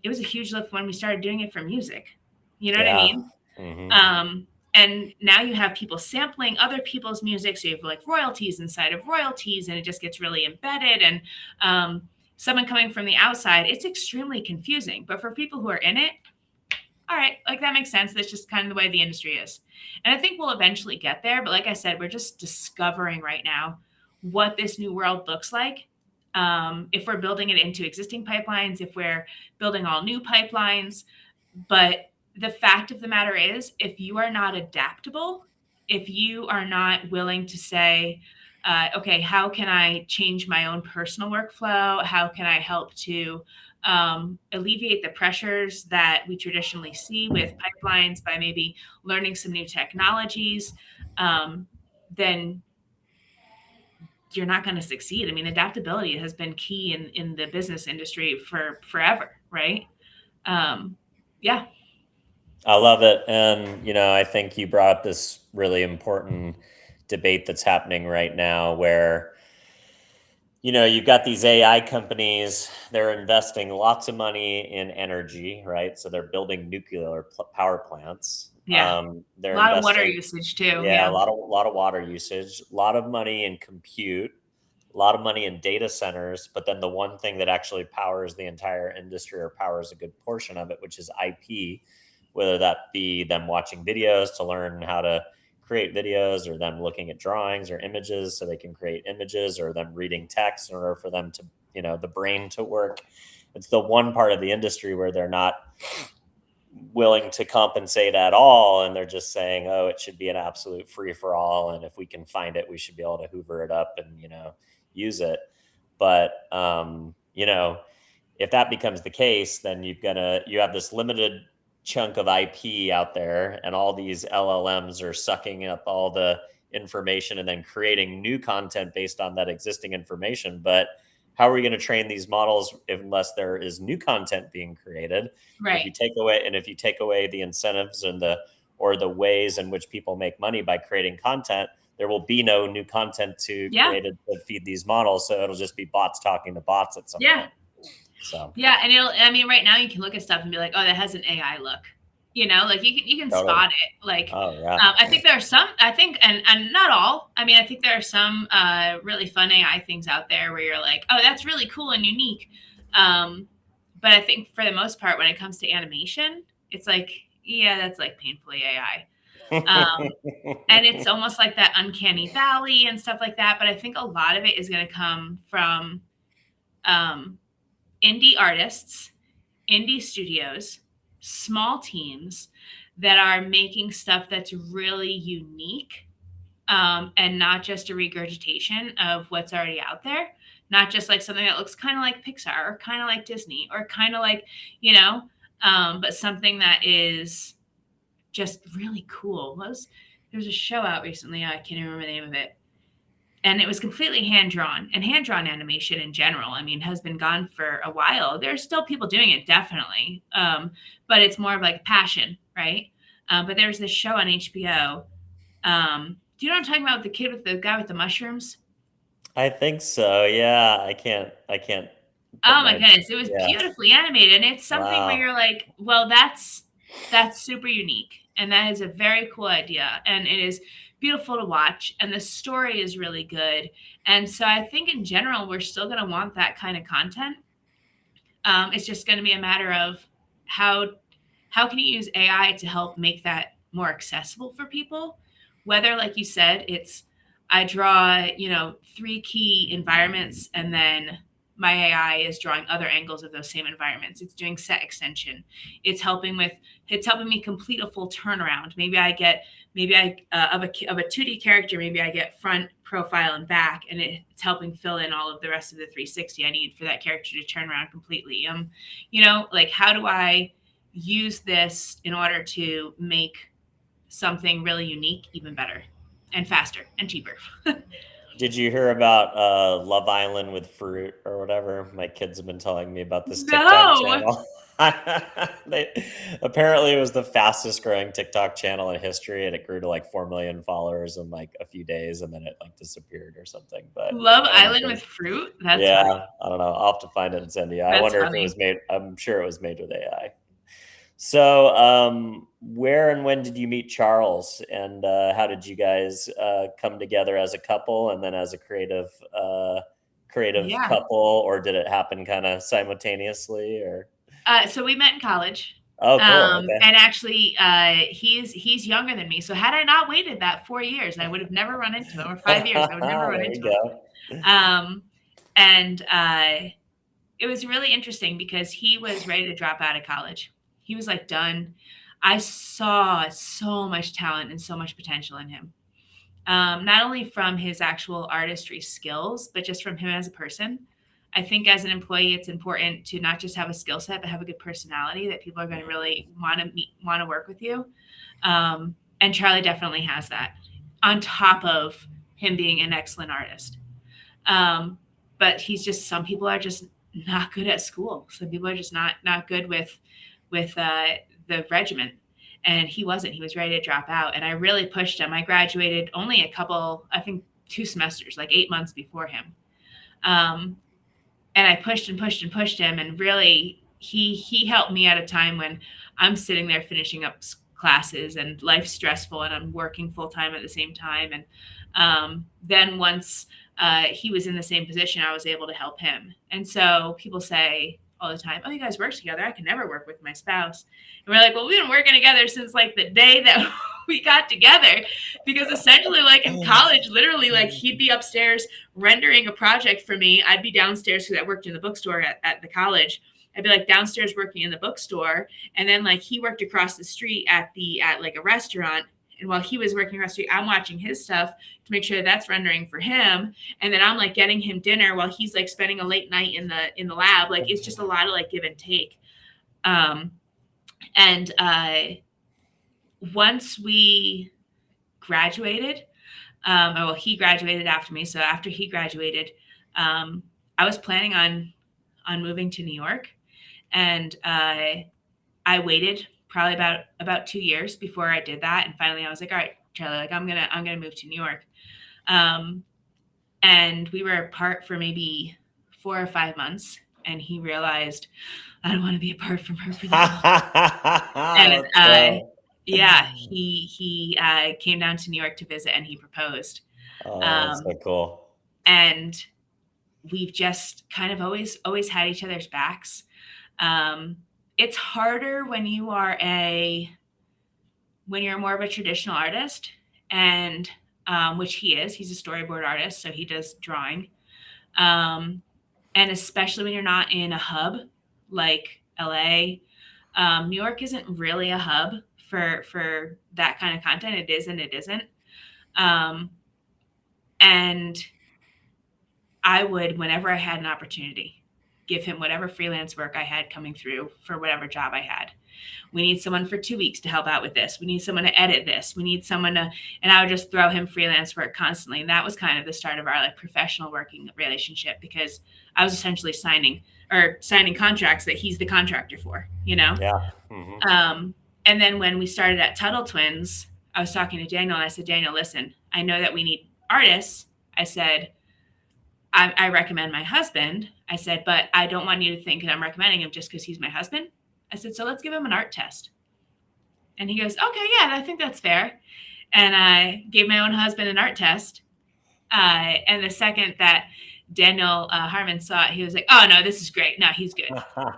it was a huge lift when we started doing it for music. You know what I Yeah. mean? Mm-hmm. And now you have people sampling other people's music. So you have like royalties inside of royalties, and it just gets really embedded. And someone coming from the outside, it's extremely confusing. But for people who are in it, all right, like that makes sense. That's just kind of the way the industry is. And I think we'll eventually get there. But like I said, we're just discovering right now what this new world looks like. If we're building it into existing pipelines, if we're building all new pipelines. But the fact of the matter is, if you are not adaptable, if you are not willing to say, okay, how can I change my own personal workflow? How can I help to alleviate the pressures that we traditionally see with pipelines by maybe learning some new technologies, then you're not going to succeed. I mean, adaptability has been key in the business industry for forever, right? Yeah. I love it. And, I think you brought up this really important debate that's happening right now where, you've got these AI companies, they're investing lots of money in energy, right? So they're building nuclear power plants. Yeah. A They're lot of water investing, usage too. yeah, a Yeah. lot of water usage, a lot of money in compute, a lot of money in data centers. But then the one thing that actually powers the entire industry or powers a good portion of it, which is IP, whether that be them watching videos to learn how to create videos, or them looking at drawings or images so they can create images, or them reading text in order for them to, the brain to work. It's the one part of the industry where they're not willing to compensate at all. And they're just saying, oh, it should be an absolute free for all. And if we can find it, we should be able to hoover it up and, use it. But, if that becomes the case, then you have this limited chunk of IP out there, and all these LLMs are sucking up all the information and then creating new content based on that existing information. But how are we going to train these models unless there is new content being created? Right. If you take away the incentives and the or the ways in which people make money by creating content, there will be no new content to created to feed these models. So it'll just be bots talking to bots at some point. So and right now you can look at stuff and be like, oh, that has an AI look. You can totally spot it. I think there are some, and not all. I think there are some really fun AI things out there where you're like, oh, that's really cool and unique. But I think for the most part, when it comes to animation, it's like, yeah, that's like painfully AI. And it's almost like that uncanny valley and stuff like that. But I think a lot of it is going to come from indie artists, indie studios, small teams that are making stuff that's really unique, and not just a regurgitation of what's already out there. Not just like something that looks kind of like Pixar or kind of like Disney or kind of like, but something that is just really cool. There was a show out recently. I can't remember the name of it. And it was completely hand-drawn, and hand-drawn animation in general, has been gone for a while. There's still people doing it, definitely. But it's more of like a passion, right? But there's this show on HBO. Do you know what I'm talking about? The guy with the mushrooms? I think so. Yeah. I can't. Oh my goodness. It was beautifully animated. And it's something where you're like, well, that's super unique. And that is a very cool idea. And it is beautiful to watch. And the story is really good. And so I think in general, we're still going to want that kind of content. It's just going to be a matter of how can you use AI to help make that more accessible for people? Whether, like you said, it's I draw, 3 key environments, and then my AI is drawing other angles of those same environments. It's doing set extension. It's helping me complete a full turnaround. Maybe I of a 2D character, maybe I get front, profile, and back, and it's helping fill in all of the rest of the 360 I need for that character to turn around completely. How do I use this in order to make something really unique even better and faster and cheaper? Did you hear about Love Island with fruit or whatever? My kids have been telling me about this TikTok channel. Apparently it was the fastest growing TikTok channel in history, and it grew to like 4 million followers in like a few days, and then it like disappeared or something. But Love Island with fruit? That's funny. I don't know. I'll have to find it and send you. I wonder if it was made. I'm sure it was made with AI. So, where and when did you meet Charles, and how did you guys come together as a couple, and then as a creative couple, or did it happen kind of simultaneously? Or so we met in college. Oh, cool. Okay. And actually, he's younger than me. So had I not waited that 4 years, I would have never run into him, or 5 years, I would never run into him. And it was really interesting because he was ready to drop out of college. He was like done. I saw so much talent and so much potential in him. Not only from his actual artistry skills, but just from him as a person. I think as an employee, it's important to not just have a skill set, but have a good personality that people are going to really want to work with you. And Charlie definitely has that, on top of him being an excellent artist. But some people are just not good at school. Some people are just not good with the regiment. And he wasn't. He was ready to drop out. And I really pushed him. I graduated only 2 semesters, like 8 months before him. And I pushed and pushed and pushed him. And really, he helped me at a time when I'm sitting there finishing up classes and life's stressful and I'm working full time at the same time. And then once he was in the same position, I was able to help him. And so people say all the time, oh, you guys work together. I can never work with my spouse. And we're like, well, we've been working together since like the day that we got together, because essentially like in college, literally like he'd be upstairs rendering a project for me. I'd be downstairs because I worked in the bookstore at the college. I'd be like downstairs working in the bookstore. And then like he worked across the street at like a restaurant. And while he was working across the street, I'm watching his stuff to make sure that's rendering for him. And then I'm like getting him dinner while he's like spending a late night in the lab. Like it's just a lot of like give and take. Once we graduated, he graduated after me. So after he graduated, I was planning on moving to New York, and I waited probably about 2 years before I did that. And finally I was like, all right, Charlie, like I'm gonna move to New York. And we were apart for maybe 4 or 5 months, and he realized I don't want to be apart from her for that long. And yeah, he came down to New York to visit, and he proposed. Oh, that's so cool. And we've just kind of always had each other's backs. It's harder when you're more of a traditional artist, and which he is. He's a storyboard artist, so he does drawing. And especially when you're not in a hub like LA. New York isn't really a hub for that kind of content. It is and it isn't. And I would, whenever I had an opportunity, give him whatever freelance work I had coming through for whatever job I had. We need someone for 2 weeks to help out with this. We need someone to edit this. We need someone to, and I would just throw him freelance work constantly. And that was kind of the start of our like professional working relationship, because I was essentially signing contracts that he's the contractor for, you know? Yeah. Mm-hmm. And then when we started at Tuttle Twins, I was talking to Daniel and I said, Daniel, listen, I know that we need artists. I said, I recommend my husband. I said, but I don't want you to think that I'm recommending him just because he's my husband. I said, so let's give him an art test. And he goes, okay, yeah, I think that's fair. And I gave my own husband an art test. And the second that Daniel Harmon saw it, he was like, oh, no, this is great. No, he's good.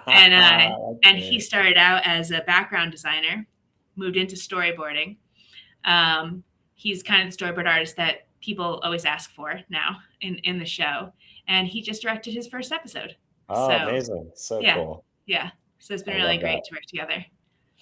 And he started out as a background designer, moved into storyboarding. He's kind of the storyboard artist that people always ask for now in the show. And he just directed his first episode. Oh, so, amazing. So yeah, cool. Yeah. So it's been really great to work together.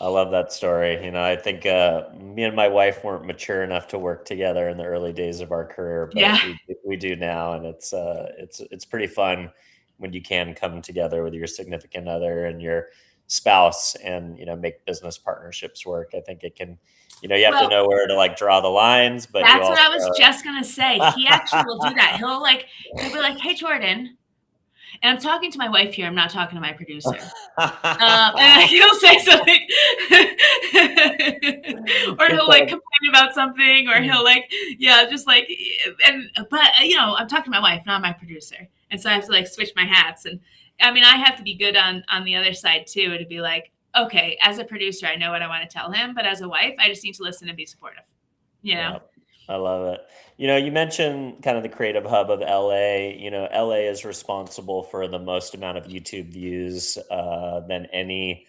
I love that story. You know, I think me and my wife weren't mature enough to work together in the early days of our career, but we do now, and it's pretty fun when you can come together with your significant other and your spouse and, you know, make business partnerships work. I think it can, you know, you have to know where to like draw the lines, but that's what I was just going to say. He actually will do that. He'll be like, hey, Jordyn. And I'm talking to my wife here. I'm not talking to my producer. And he'll say something, or he'll like complain about something, or he'll like, but you know, I'm talking to my wife, not my producer. And so I have to like switch my hats. And I mean, I have to be good on the other side too, to be like, okay, as a producer, I know what I want to tell him, but as a wife, I just need to listen and be supportive, you know? Yeah. I love it. You know, you mentioned kind of the creative hub of LA. You know, LA is responsible for the most amount of YouTube views than any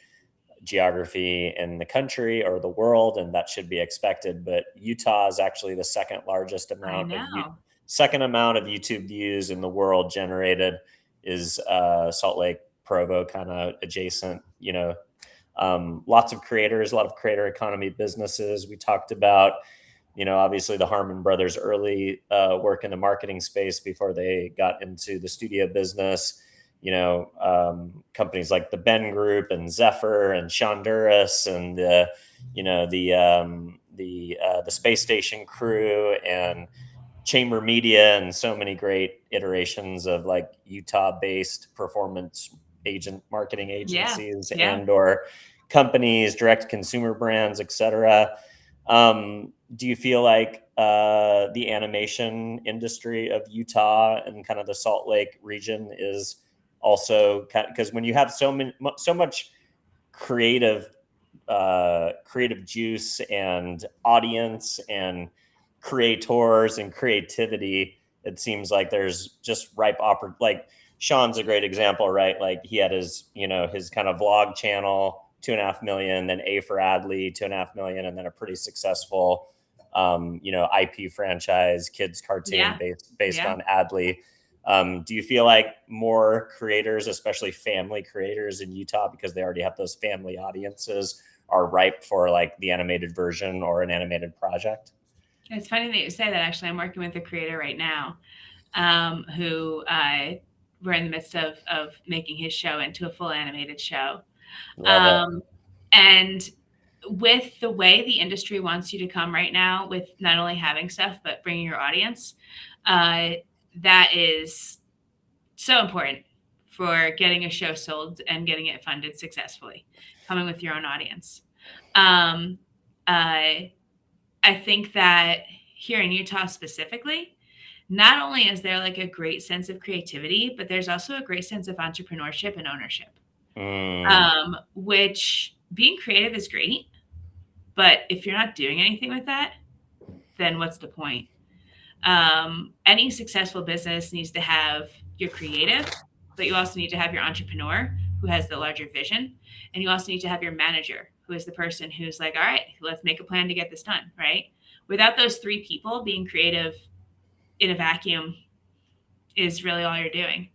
geography in the country or the world, and that should be expected. But Utah is actually the second amount of YouTube views in the world generated is Salt Lake, Provo, kind of adjacent. You know, lots of creators, a lot of creator economy businesses. We talked about, you know, obviously the Harmon brothers' early work in the marketing space before they got into the studio business. You know, companies like the Ben Group and Zephyr and Shonduras and the Space Station crew and Chamber Media and so many great iterations of like Utah-based performance agent marketing agencies and or companies, direct consumer brands, etc. Do you feel like the animation industry of Utah and kind of the Salt Lake region is also, because when you have so much creative juice and audience and creators and creativity, it seems like there's just ripe like Sean's a great example, right? Like he had his, you know, his kind of vlog channel, 2.5 million, then A for Adley, 2.5 million, and then a pretty successful, you know, IP franchise, kids cartoon based on Adley. Do you feel like more creators, especially family creators in Utah, because they already have those family audiences, are ripe for like the animated version or an animated project? It's funny that you say that. Actually, I'm working with a creator right now who we're in the midst of making his show into a full animated show. And with the way the industry wants you to come right now, with not only having stuff, but bringing your audience, that is so important for getting a show sold and getting it funded successfully, coming with your own audience. Um, I think that here in Utah specifically, not only is there like a great sense of creativity, but there's also a great sense of entrepreneurship and ownership. Which being creative is great, but if you're not doing anything with that, then what's the point? Any successful business needs to have your creative, but you also need to have your entrepreneur who has the larger vision. And you also need to have your manager who is the person who's like, all right, let's make a plan to get this done, right? Without those three people, being creative in a vacuum is really all you're doing.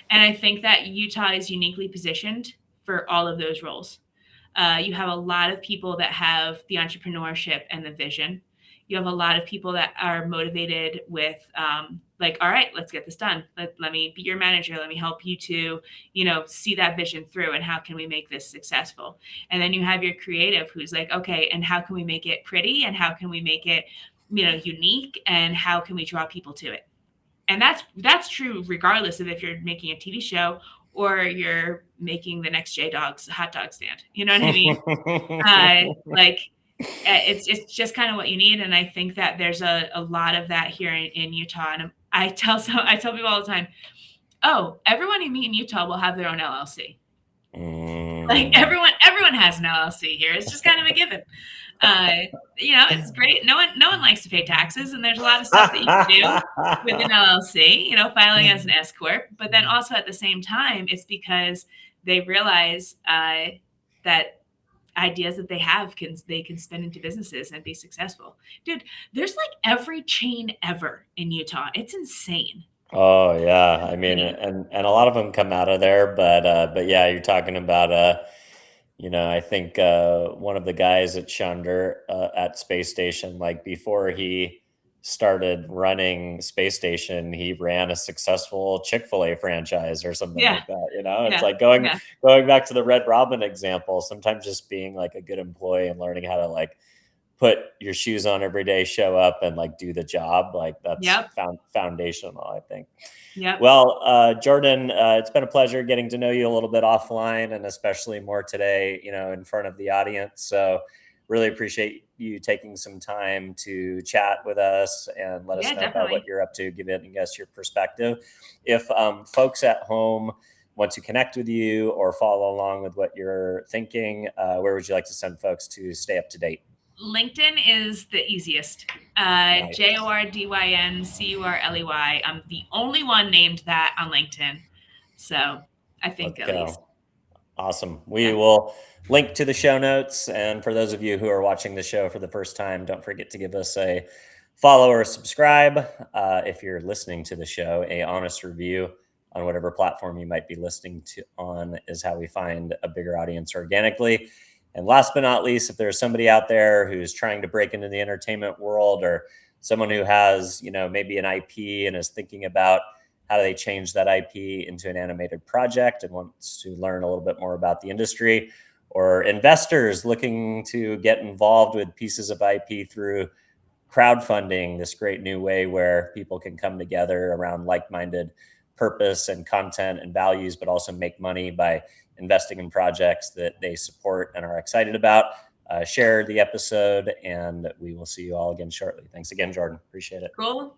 And I think that Utah is uniquely positioned for all of those roles. You have a lot of people that have the entrepreneurship and the vision. You have a lot of people that are motivated with like, all right, let's get this done. Let me be your manager. Let me help you to, see that vision through, and how can we make this successful? And then you have your creative who's like, okay, and how can we make it pretty? And how can we make it, unique? And how can we draw people to it? And that's true regardless of if you're making a TV show or you're making the next J Dog's hot dog stand. You know what I mean? It's just kind of what you need. And I think that there's a lot of that here in Utah. And I tell people all the time, oh, everyone you meet in Utah will have their own LLC. Like everyone has an LLC here. It's just kind of a given. It's great. No one likes to pay taxes, and there's a lot of stuff that you can do with an LLC, filing as an S corp. But then also at the same time, it's because they realize that ideas that they have they can spin into businesses and be successful. Dude, there's like every chain ever in Utah. It's insane. Oh yeah, I mean, and a lot of them come out of there, but yeah, you're talking about I think one of the guys at Chunder at Space Station, like before he started running Space Station, he ran a successful Chick-fil-A franchise or something like that. It's like going back to the Red Robin example. Sometimes just being like a good employee and learning how to like put your shoes on every day, show up and like do the job. Like that's foundational, I think. Yeah. Well, Jordyn, it's been a pleasure getting to know you a little bit offline, and especially more today, in front of the audience. So really appreciate you taking some time to chat with us and let us know about what you're up to, giving us your perspective. If folks at home want to connect with you or follow along with what you're thinking, where would you like to send folks to stay up to date? LinkedIn is the easiest. Nice. JORDYNCURLEY. I'm the only one named that on LinkedIn. So I think at least. Awesome. We will link to the show notes. And for those of you who are watching the show for the first time, don't forget to give us a follow or subscribe. If you're listening to the show, a honest review on whatever platform you might be listening to on is how we find a bigger audience organically. And last but not least, if there's somebody out there who's trying to break into the entertainment world, or someone who has, maybe an IP and is thinking about how do they change that IP into an animated project and wants to learn a little bit more about the industry, or investors looking to get involved with pieces of IP through crowdfunding, this great new way where people can come together around like-minded purpose and content and values, but also make money by investing in projects that they support and are excited about. Share the episode, and we will see you all again shortly. Thanks again, Jordyn. Appreciate it. Cool.